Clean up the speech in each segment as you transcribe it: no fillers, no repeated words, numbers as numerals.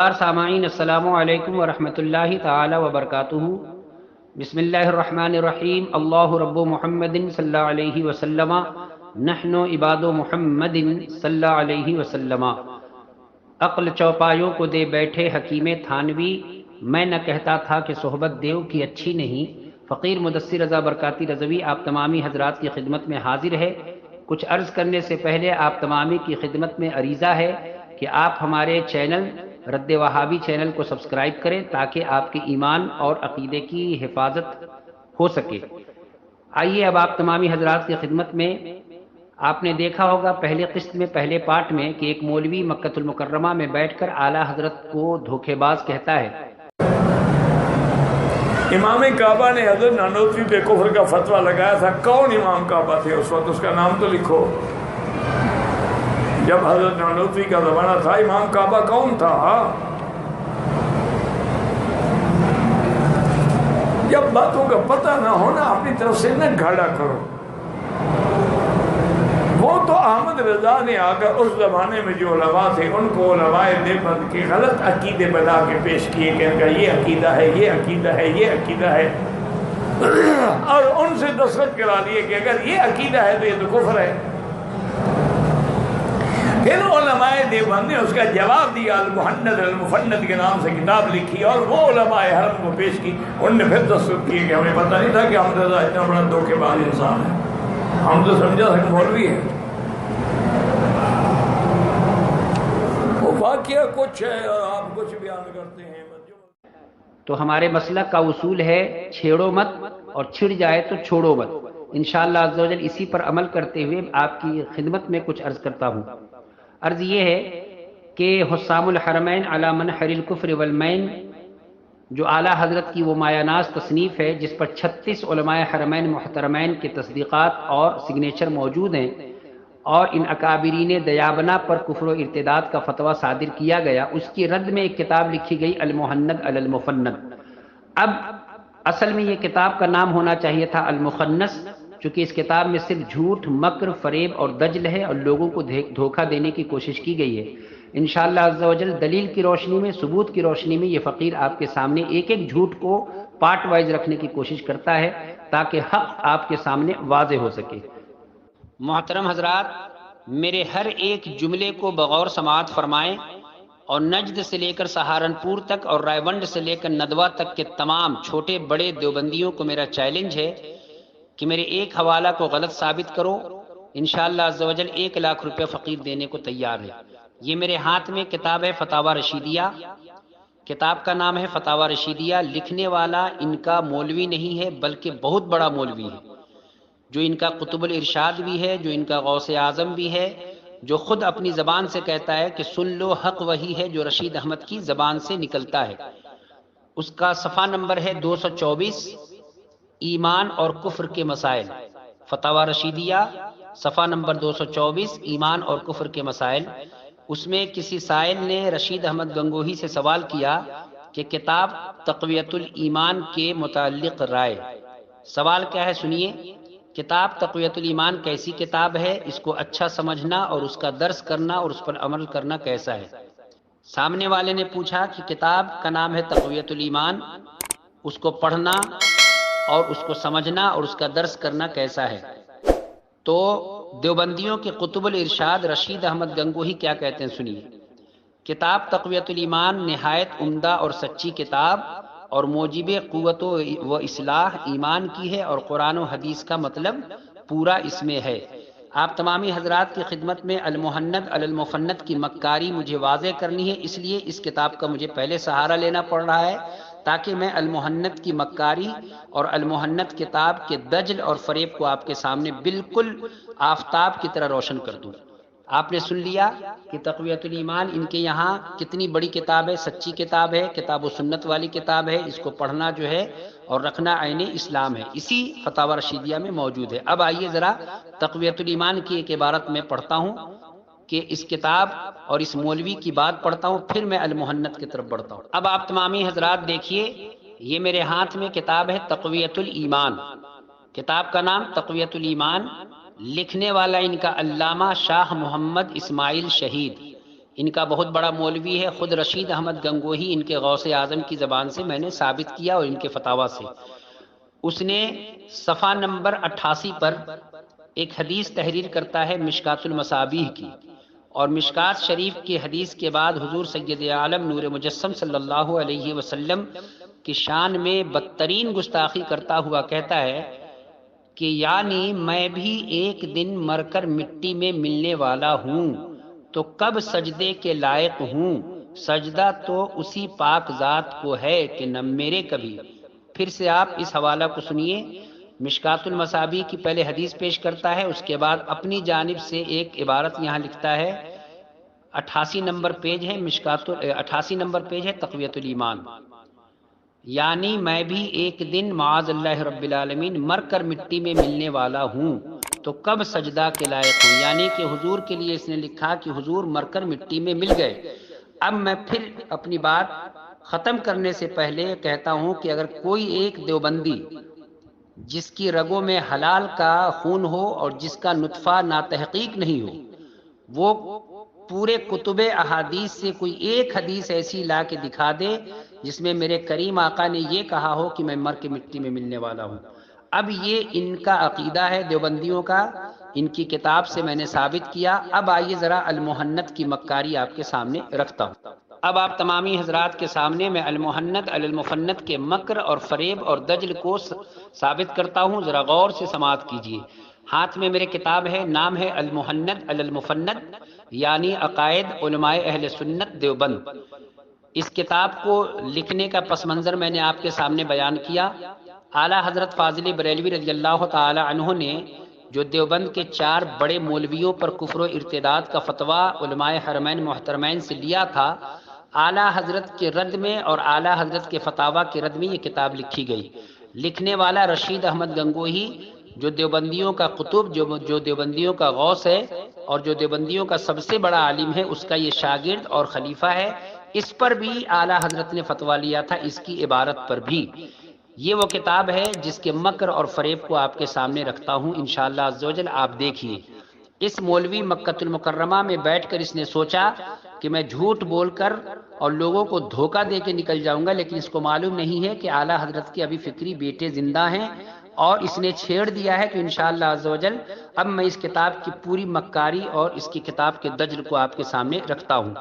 سامعین السلام علیکم ورحمۃ اللہ تعالی وبرکاتہ۔ بسم اللہ الرحمن الرحیم۔ اللہ رب محمد صلی اللہ علیہ وسلم، نحن عباد محمد صلی اللہ علیہ وسلم۔ عقل چوپایوں کو دے بیٹھے حکیم تھانوی، میں نہ کہتا تھا کہ صحبت دیو کی اچھی نہیں۔ فقیر مدثر رضا برکاتی رضوی آپ تمامی حضرات کی خدمت میں حاضر ہے۔ کچھ عرض کرنے سے پہلے آپ تمامی کی خدمت میں عریضہ ہے کہ آپ ہمارے چینل رد وہابی چینل کو سبسکرائب کریں تاکہ آپ کے ایمان اور عقیدے کی حفاظت ہو سکے۔ آئیے اب آپ تمامی حضرات کی خدمت میں، آپ نے دیکھا ہوگا پہلے قسط میں پہلے پارٹ میں کہ ایک مولوی مکۃ المکرمہ میں بیٹھ کر اعلیٰ حضرت کو دھوکے باز کہتا ہے۔ امام کعبہ نے حضرت نانوتوی پہ کفر کا فتویٰ لگایا تھا۔ کون امام کعبہ تھے اس وقت؟ اس کا نام تو لکھو۔ جب حضرت نانوتوی کا زمانہ تھا، امام کعبہ کون تھا؟ جب باتوں کا پتہ نہ ہونا اپنی طرف سے نہ گھاڑا کرو۔ وہ تو احمد رضا نے آ کر اس زمانے میں جو علماء تھے ان کو علماء دیوبند کے غلط عقیدے بنا کے پیش کیے کہ ان کا یہ عقیدہ ہے، یہ عقیدہ ہے، یہ عقیدہ ہے، اور ان سے دستخط کرا لیے کہ اگر یہ عقیدہ ہے تو یہ تو کفر ہے۔ پھر علماء دیوبند نے اس کا جواب دیا، المحند المفند کے نام سے کتاب لکھی اور وہ علماء حرم کو پیش کی۔ ان نے پھر دستخط کیے کہ ہمیں پتہ نہیں تھا کہ احمد رضا اتنا بڑا دھوکے باز انسان ہے، ہم تو سمجھا تھا کہ مولوی ہے۔ وہ واقعہ کچھ ہے اور آپ کچھ بیان کرتے ہیں۔ تو ہمارے مسلک کا اصول ہے چھیڑو مت، اور چھڑ جائے تو چھوڑو مت۔ انشاءاللہ عز و جل اسی پر عمل کرتے ہوئے آپ کی خدمت میں کچھ عرض کرتا ہوں۔ عرض یہ ہے کہ حسام الحرمین علی منحر الکفر والمین جو اعلیٰ حضرت کی وہ مایہ ناز تصنیف ہے جس پر 36 علماء حرمین محترمین کے تصدیقات اور سگنیچر موجود ہیں، اور ان اکابرین دیابنا پر کفر و ارتداد کا فتویٰ صادر کیا گیا، اس کی رد میں ایک کتاب لکھی گئی المحند علی المفند۔ اب اصل میں یہ کتاب کا نام ہونا چاہیے تھا المخنث، چونکہ اس کتاب میں صرف جھوٹ، مکر، فریب اور دجل ہے اور لوگوں کو دھوکہ دینے کی کوشش کی گئی ہے۔ انشاءاللہ عز و جل دلیل کی روشنی میں، ثبوت کی روشنی میں یہ فقیر آپ کے سامنے ایک ایک جھوٹ کو پارٹ وائز رکھنے کی کوشش کرتا ہے تاکہ حق آپ کے سامنے واضح ہو سکے۔ محترم حضرات، میرے ہر ایک جملے کو بغور سماعت فرمائیں، اور نجد سے لے کر سہارنپور تک اور رائے ونڈ سے لے کر ندوہ تک کے تمام چھوٹے بڑے دیوبندیوں کو میرا چیلنج ہے کہ میرے ایک حوالہ کو غلط ثابت کرو، انشاءاللہ عز و جل 1 لاکھ روپے فقیر دینے کو تیار ہے۔ یہ میرے ہاتھ میں کتاب ہے فتاوی رشیدیہ، کتاب کا نام ہے فتاوی رشیدیہ۔ لکھنے والا ان کا مولوی نہیں ہے بلکہ بہت بڑا مولوی ہے، جو ان کا قطب الارشاد بھی ہے، جو ان کا غوث اعظم بھی ہے، جو خود اپنی زبان سے کہتا ہے کہ سن لو حق وہی ہے جو رشید احمد کی زبان سے نکلتا ہے۔ اس کا صفحہ نمبر ہے 224، ایمان اور کفر کے مسائل۔ فتاوی رشیدیہ صفحہ نمبر 224، ایمان اور کفر کے مسائل۔ اس میں کسی سائل نے رشید احمد گنگوہی سے سوال کیا کہ کتاب تقویت الایمان کے متعلق رائے۔ سوال کیا ہے سنیے، کتاب تقویت الایمان کیسی کتاب ہے، اس کو اچھا سمجھنا اور اس کا درس کرنا اور اس پر عمل کرنا کیسا ہے؟ سامنے والے نے پوچھا کہ کتاب کا نام ہے تقویت الایمان، اس کو پڑھنا اور اس کو سمجھنا اور اس کا درس کرنا کیسا ہے؟ تو دیوبندیوں کے قطب الارشاد رشید احمد گنگوہی کیا کہتے ہیں سنیے، کتاب تقویت الایمان نہایت عمدہ اور سچی کتاب اور موجب قوت و اصلاح ایمان کی ہے، اور قرآن و حدیث کا مطلب پورا اس میں ہے۔ آپ تمامی حضرات کی خدمت میں المحند علی المفند کی مکاری مجھے واضح کرنی ہے، اس لیے اس کتاب کا مجھے پہلے سہارا لینا پڑ رہا ہے تاکہ میں المحند کی مکاری اور المحند کتاب کے دجل اور فریب کو آپ کے سامنے بالکل آفتاب کی طرح روشن کر دوں۔ آپ نے سن لیا کہ تقویت الایمان ان کے یہاں کتنی بڑی کتاب ہے، سچی کتاب ہے، کتاب و سنت والی کتاب ہے، اس کو پڑھنا جو ہے اور رکھنا عین اسلام ہے، اسی فتاوی رشیدیہ میں موجود ہے۔ اب آئیے ذرا تقویت الایمان کی ایک عبارت میں پڑھتا ہوں کہ اس کتاب اور اس مولوی کی بات پڑھتا ہوں، پھر میں المحند کی طرف بڑھتا ہوں۔ اب آپ تمامی حضرات دیکھیے، یہ میرے ہاتھ میں کتاب ہے تقویت الایمان، کتاب کا نام تقویت الایمان، لکھنے والا ان کا علامہ شاہ محمد اسماعیل شہید، ان کا بہت بڑا مولوی ہے، خود رشید احمد گنگوہی ان کے غوث اعظم کی زبان سے میں نے ثابت کیا اور ان کے فتاوی سے۔ اس نے صفحہ نمبر 88 پر ایک حدیث تحریر کرتا ہے مشکات المصابیح کی، اور مشکات شریف کی حدیث کے بعد حضور سید عالم نور مجسم صلی اللہ علیہ وسلم کی شان میں بدترین گستاخی کرتا ہوا کہتا ہے کہ یعنی میں بھی ایک دن مر کر مٹی میں ملنے والا ہوں تو کب سجدے کے لائق ہوں، سجدہ تو اسی پاک ذات کو ہے کہ نہ میرے کبھی۔ پھر سے آپ اس حوالہ کو سنیے، مشکات المصابیح کی پہلے حدیث پیش کرتا ہے، اس کے بعد اپنی جانب سے ایک عبارت یہاں لکھتا ہے، 88 نمبر پیج ہے 88 نمبر پیج ہے تقویۃ الایمان، یعنی میں بھی ایک دن معاذ اللہ رب العالمین مر کر مٹی میں ملنے والا ہوں تو کب سجدہ کے لائق ہوں، یعنی کہ حضور کے لیے اس نے لکھا کہ حضور مر کر مٹی میں مل گئے۔ اب میں پھر اپنی بات ختم کرنے سے پہلے کہتا ہوں کہ اگر کوئی ایک دیوبندی جس کی رگوں میں حلال کا خون ہو اور جس کا نطفہ ناتحقیق نہیں ہو، وہ پورے کتب احادیث سے کوئی ایک حدیث ایسی لا کے دکھا دے جس میں میرے کریم آقا نے یہ کہا ہو کہ میں مر کے مٹی میں ملنے والا ہوں۔ اب یہ ان کا عقیدہ ہے دیوبندیوں کا، ان کی کتاب سے میں نے ثابت کیا۔ اب آئیے ذرا المحنت کی مکاری آپ کے سامنے رکھتا ہوں۔ اب آپ تمامی حضرات کے سامنے میں المحنت المفنت کے مکر اور فریب اور دجل کو ثابت کرتا ہوں، ذرا غور سے سماعت کیجیے۔ ہاتھ میں میرے کتاب ہے، نام ہے المحنت المفنت، یعنی عقائد علماء اہل سنت دیوبند۔ اس کتاب کو لکھنے کا پس منظر میں نے آپ کے سامنے بیان کیا۔ اعلیٰ حضرت فاضل بریلوی رضی اللہ تعالی عنہ نے جو دیوبند کے 4 بڑے مولویوں پر کفر و ارتداد کا فتویٰ علماء حرمین محترمین سے لیا تھا، اعلیٰ حضرت کے رد میں اور اعلیٰ حضرت کے فتاویٰ کے رد میں یہ کتاب لکھی گئی۔ لکھنے والا رشید احمد گنگوہی جو دیوبندیوں کا قطب، جو دیوبندیوں کا غوث ہے اور جو دیوبندیوں کا سب سے بڑا عالم ہے، اس کا یہ شاگرد اور خلیفہ ہے۔ اس پر بھی اعلیٰ حضرت نے فتویٰ لیا تھا، اس کی عبارت پر بھی۔ یہ وہ کتاب ہے جس کے مکر اور فریب کو آپ کے سامنے رکھتا ہوں انشاءاللہ عز و جل، آپ دیکھیے۔ اس مولوی مکہ المکرمہ میں بیٹھ کر اس نے سوچا کہ میں جھوٹ بول کر اور لوگوں کو دھوکہ دے کے نکل جاؤں گا، لیکن اس کو معلوم نہیں ہے کہ اعلیٰ حضرت کے ابھی فکری بیٹے زندہ ہیں، اور اس نے چھیڑ دیا ہے۔ تو انشاءاللہ عز و جل اب میں اس کتاب کی پوری مکاری اور اس کی کتاب کے دجل کو آپ کے سامنے رکھتا ہوں۔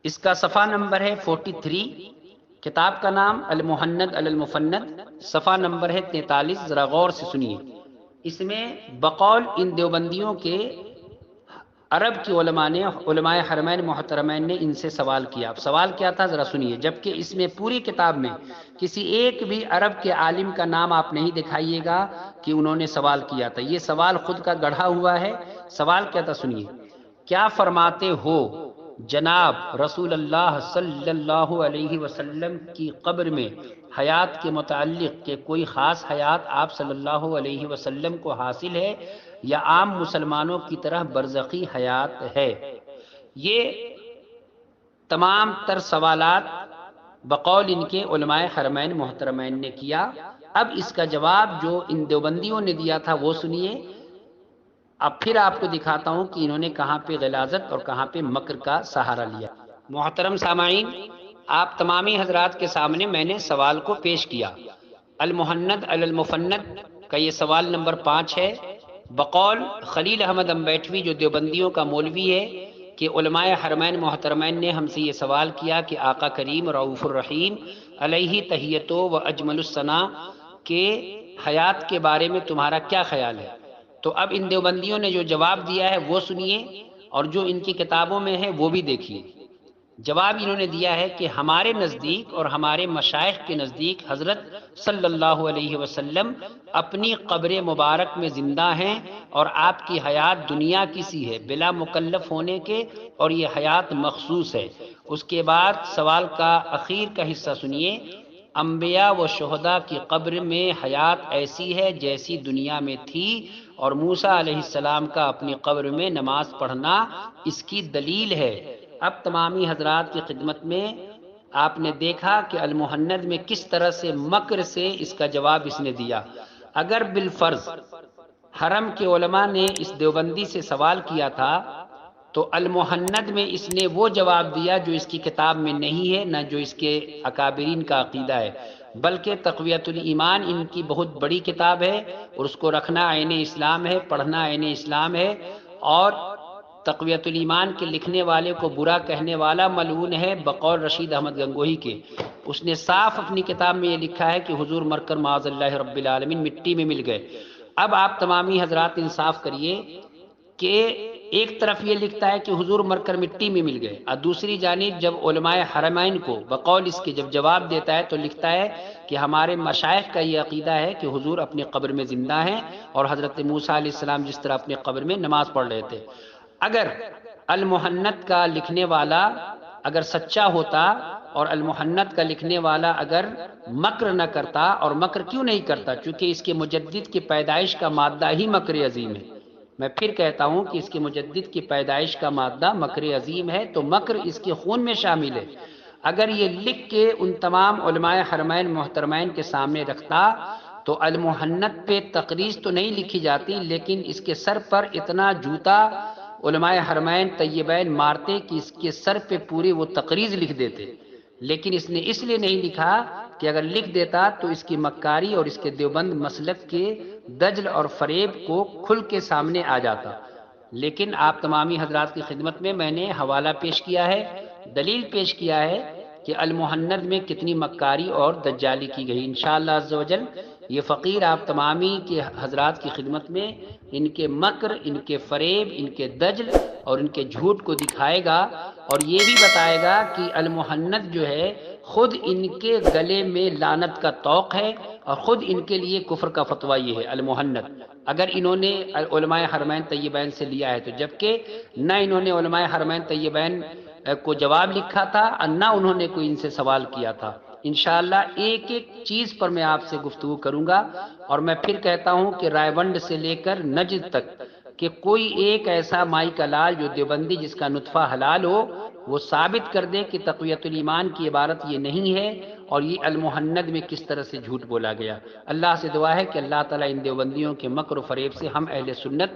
اس کا صفحہ نمبر ہے 43، کتاب کا نام المحنت المفنت، صفحہ نمبر ہے 43، ذرا غور سے سنیے۔ اس میں بقول ان دیوبندیوں کے عرب کے علماء نے، علماء حرمین محترمین نے ان سے سوال کیا۔ اب سوال کیا تھا ذرا سنیے، جبکہ اس میں پوری کتاب میں کسی ایک بھی عرب کے عالم کا نام آپ نہیں دکھائیے گا کہ انہوں نے سوال کیا تھا، یہ سوال خود کا گڑھا ہوا ہے۔ سوال کیا تھا سنیے، کیا فرماتے ہو جناب رسول اللہ صلی اللہ علیہ وسلم کی قبر میں حیات کے متعلق کہ کوئی خاص حیات آپ صلی اللہ علیہ وسلم کو حاصل ہے یا عام مسلمانوں کی طرح برزخی حیات ہے؟ یہ تمام تر سوالات بقول ان کے علماء حرمین محترمین نے کیا۔ اب اس کا جواب جو ان دیوبندیوں نے دیا تھا وہ سنیے۔ اب پھر آپ کو دکھاتا ہوں کہ انہوں نے کہاں پہ غلاظت اور کہاں پہ مکر کا سہارا لیا۔ محترم سامعین، آپ تمامی حضرات کے سامنے میں نے سوال کو پیش کیا۔ المحنت المفنت کا یہ سوال نمبر 5 ہے۔ بقول خلیل احمد امبیٹوی جو دیوبندیوں کا مولوی ہے کہ علماء حرمین محترمین نے ہم سے یہ سوال کیا کہ آقا کریم رؤوف الرحیم علیہ تحیت و اجمل الثناء کے حیات کے بارے میں تمہارا کیا خیال ہے؟ تو اب ان دیوبندیوں نے جو جواب دیا ہے وہ سنیے، اور جو ان کی کتابوں میں ہے وہ بھی دیکھیے۔ جواب انہوں نے دیا ہے کہ ہمارے نزدیک اور ہمارے مشائخ کے نزدیک حضرت صلی اللہ علیہ وسلم اپنی قبر مبارک میں زندہ ہیں، اور آپ کی حیات دنیا کی سی ہے بلا مکلف ہونے کے، اور یہ حیات مخصوص ہے۔ اس کے بعد سوال کا اخیر کا حصہ سنیے۔ انبیاء و شہداء کی قبر میں حیات ایسی ہے جیسی دنیا میں تھی، اور موسیٰ علیہ السلام کا اپنی قبر میں نماز پڑھنا اس کی دلیل ہے۔ اب تمامی حضرات کی خدمت میں آپ نے دیکھا کہ المحنت میں کس طرح سے مکر سے اس کا جواب اس نے دیا۔ اگر بالفرض حرم کے علماء نے اس دیوبندی سے سوال کیا تھا تو المحند میں اس نے وہ جواب دیا جو اس کی کتاب میں نہیں ہے، نہ جو اس کے اکابرین کا عقیدہ ہے، بلکہ تقویۃ الایمان ان کی بہت بڑی کتاب ہے اور اس کو رکھنا عین اسلام ہے، پڑھنا عین اسلام ہے۔ اور تقویۃ الایمان کے لکھنے والے کو برا کہنے والا ملعون ہے بقول رشید احمد گنگوہی کے۔ اس نے صاف اپنی کتاب میں یہ لکھا ہے کہ حضور مر کر معاذ اللہ رب العالمین مٹی میں مل گئے۔ اب آپ تمامی حضرات انصاف کریے کہ ایک طرف یہ لکھتا ہے کہ حضور مر کر مٹی میں مل گئے، اور دوسری جانب جب علماء حرمین کو بقول اس کے جب جواب دیتا ہے تو لکھتا ہے کہ ہمارے مشائخ کا یہ عقیدہ ہے کہ حضور اپنے قبر میں زندہ ہیں، اور حضرت موسیٰ علیہ السلام جس طرح اپنے قبر میں نماز پڑھ رہے تھے۔ اگر المحنت کا لکھنے والا اگر سچا ہوتا اور المحنت کا لکھنے والا اگر مکر نہ کرتا، اور مکر کیوں نہیں کرتا؟ چونکہ اس کے مجدد کی پیدائش کا مادہ ہی مکر عظیم ہے۔ میں پھر کہتا ہوں کہ اس کے مجدد کی پیدائش کا مادہ مکر عظیم ہے، تو مکر اس کے خون میں شامل ہے۔ اگر یہ لکھ کے ان تمام علماء حرمین محترمین کے سامنے رکھتا تو المحنت پہ تقریض تو نہیں لکھی جاتی، لیکن اس کے سر پر اتنا جوتا علماء حرمین طیبین مارتے کہ اس کے سر پہ پوری وہ تقریض لکھ دیتے، لیکن اس نے اس لیے نہیں لکھا کہ اگر لکھ دیتا تو اس کی مکاری اور اس کے دیوبند مسلک کے دجل اور فریب کو کھل کے سامنے آ جاتا۔ لیکن آپ تمامی حضرات کی خدمت میں نے حوالہ پیش کیا ہے، دلیل پیش کیا ہے کہ المحند میں کتنی مکاری اور دجالی کی گئی۔ انشاءاللہ عز و جل یہ فقیر آپ تمامی کے حضرات کی خدمت میں ان کے مکر، ان کے فریب، ان کے دجل اور ان کے جھوٹ کو دکھائے گا، اور یہ بھی بتائے گا کہ المحند جو ہے خود ان کے گلے میں لعنت کا طوق ہے، اور خود ان کے لیے کفر کا فتویٰ یہ ہے المحند، اگر انہوں نے علماء حرمین طیبین سے لیا ہے تو، جبکہ نہ انہوں نے علماء حرمین طیبین کو جواب لکھا تھا اور نہ انہوں نے کوئی ان سے سوال کیا تھا۔ انشاءاللہ ایک ایک چیز پر میں آپ سے گفتگو کروں گا، اور میں پھر کہتا ہوں کہ رائے ونڈ سے لے کر نجد تک کہ کوئی ایک ایسا مائی کا لال جو دیوبندی جس کا نطفہ حلال ہو وہ ثابت کر دے کہ تقویۃ الایمان کی عبارت یہ نہیں ہے، اور یہ المحند میں کس طرح سے جھوٹ بولا گیا۔ اللہ سے دعا ہے کہ اللہ تعالیٰ ان دیوبندیوں کے مکر و فریب سے ہم اہل سنت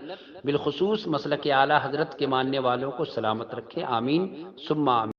بالخصوص مسلک اعلیٰ حضرت کے ماننے والوں کو سلامت رکھے، آمین ثم آمین۔